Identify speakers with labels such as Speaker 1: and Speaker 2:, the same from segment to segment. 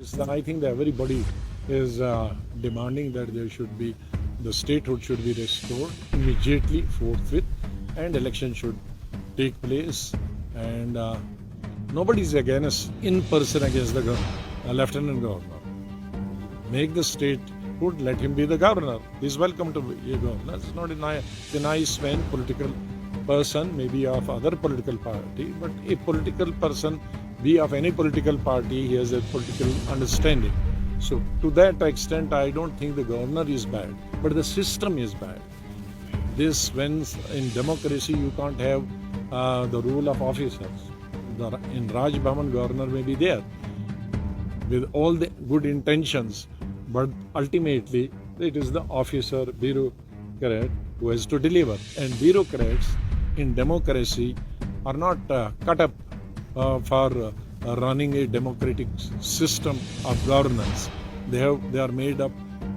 Speaker 1: I think that everybody is demanding that the statehood should be restored immediately, forthwith, and election should take place. And nobody is in person against the lieutenant governor. Make the statehood, let him be the governor. He's welcome to be a governor. It's not a nice man, political person, maybe of other political party, but a political person, be of any political party, he has a political understanding. So to that extent, I don't think the governor is bad, but the system is bad. When in democracy you can't have the rule of officers. In Raj Bhavan, governor may be there with all the good intentions, but ultimately it is the officer, bureaucrat, who has to deliver. And bureaucrats in democracy are not cut up for running a democratic system of governance. They are made up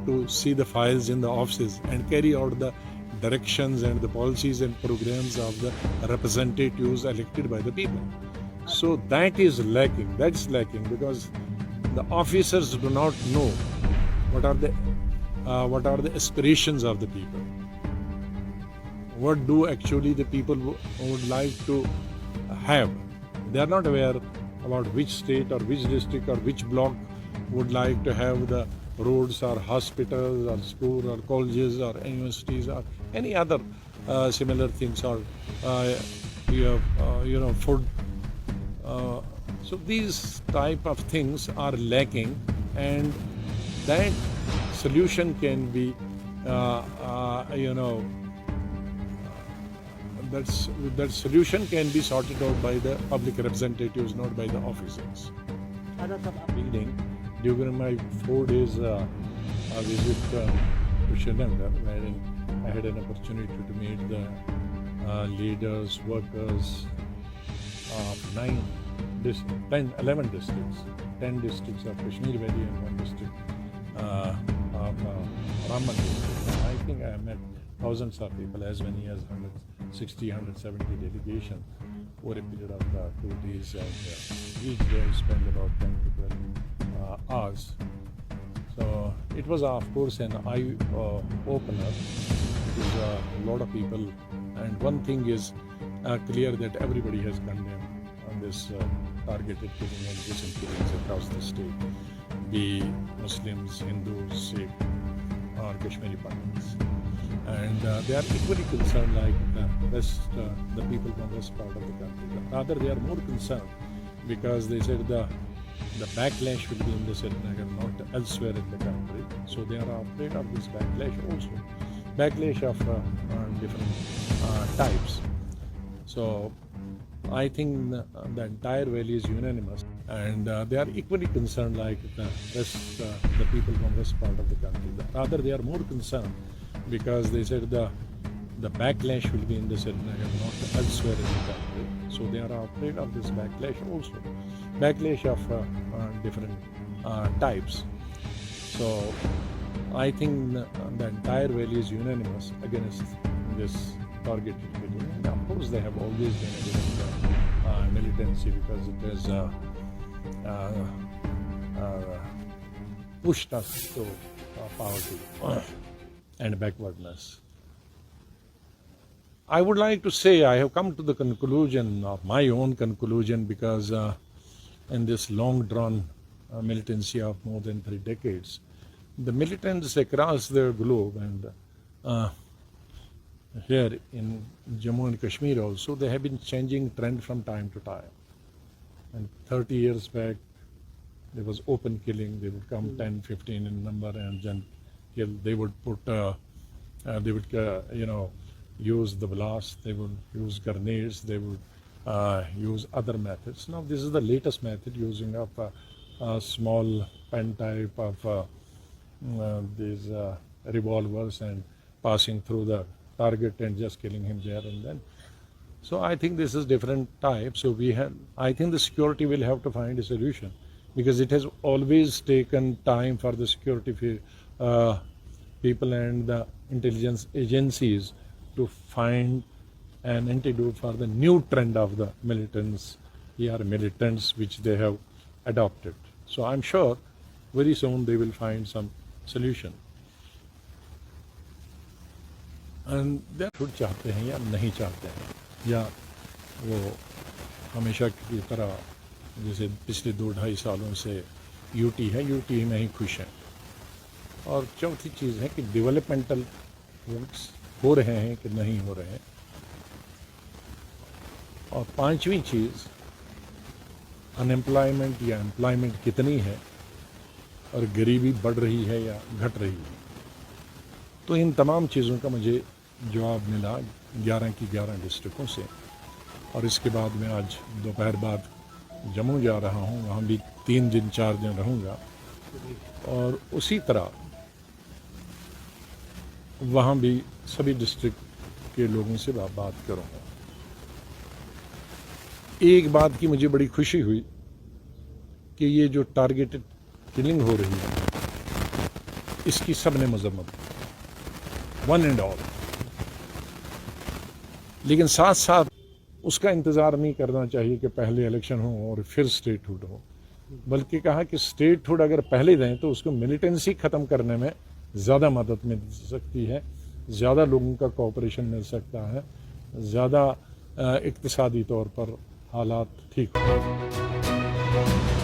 Speaker 1: to see the files in the offices and carry out the directions and the policies and programs of the representatives elected by the people. So that is lacking. That's lacking because the officers do not know what are the aspirations of the people. What do actually the people would like to have? They are not aware about which state or which district or which block would like to have the roads or hospitals or schools or colleges or universities or any other similar things, or food. So these type of things are lacking, and that solution can be that solution can be sorted out by the public representatives, not by the officers. Beginning, during my 4 days visit to Srinagar, wherein I had an opportunity to meet the leaders, workers of 11 districts, 10 districts of Kashmir Valley and 1 district of Ramban district. I think I met thousands of people, as many as 160, 170 delegations over a period of 2 days, and each day I spent about 10 to 12 hours. So it was, of course, an eye opener, because a lot of people, and one thing is clear, that everybody has condemned on this targeted killing and recent killings across the state, be Muslims, Hindus, Sikh, or Kashmiri Pandits. And they are equally concerned like the people from this part of the country. Rather, they are more concerned because they said the backlash will be in the Srinagar, not elsewhere in the country. So they are afraid of this backlash also. Backlash of different types. So I think the entire valley is unanimous, and they are equally concerned like the people from this part of the country. Rather, they are more concerned because they said the backlash will be in the Srinagar, not elsewhere in the country. So they are afraid of this backlash also. Backlash of different types. So I think the entire valley is unanimous against this targeted killing. And of course, they have always been against militancy, because it has pushed us to poverty and backwardness. I would like to say I have come to the conclusion of my own conclusion, because in this long-drawn militancy of more than 3 decades, the militants across the globe and here in Jammu and Kashmir also, they have been changing trend from time to time. And 30 years back, there was open killing. They would come 10, 15 in number and then kill. They would put, use the blast. They would use grenades. They would use other methods. Now this is the latest method, using of a small pen type of these revolvers and passing through the target and just killing him there and then. So I think this is different type. So I think the security will have to find a solution, because it has always taken time for the security people and the intelligence agencies to find an antidote for the new trend of the militants which they have adopted. So I'm sure very soon they will find some solution. And that خود چاہتے ہیں یا نہیں چاہتے ہیں, یا وہ ہمیشہ کی طرح جیسے پچھلے 2-2.5 سالوں سے یو ٹی ہے, یو ٹی میں ہی خوش ہیں. اور چوتھی چیز ہے کہ ڈیولپمنٹل ورکس ہو رہے ہیں کہ نہیں ہو رہے ہیں. اور پانچویں چیز انمپلائمنٹ یا امپلائمنٹ کتنی ہے اور غریبی بڑھ رہی ہے یا گھٹ رہی ہے. تو ان تمام چیزوں کا مجھے جواب ملا 11 کی 11 ڈسٹرکوں سے. اور اس کے بعد میں آج دوپہر بعد جموں جا رہا ہوں, وہاں بھی 3 دن 4 دن رہوں گا, اور اسی طرح وہاں بھی سبھی ڈسٹرکٹ کے لوگوں سے بات کروں گا. ایک بات کی مجھے بڑی خوشی ہوئی کہ یہ جو ٹارگیٹڈ کلنگ ہو رہی ہے اس کی سب نے مذمت کی, ون اینڈ آل. لیکن ساتھ ساتھ اس کا انتظار نہیں کرنا چاہیے کہ پہلے الیکشن ہو اور پھر اسٹیٹ ہوڈ ہو, بلکہ کہا کہ اسٹیٹ ہوڈ اگر پہلے دیں تو اس کو ملیٹنسی ختم کرنے میں زیادہ مدد مل سکتی ہے, زیادہ لوگوں کا کوآپریشن مل سکتا ہے, زیادہ اقتصادی طور پر حالات ٹھیک ہو.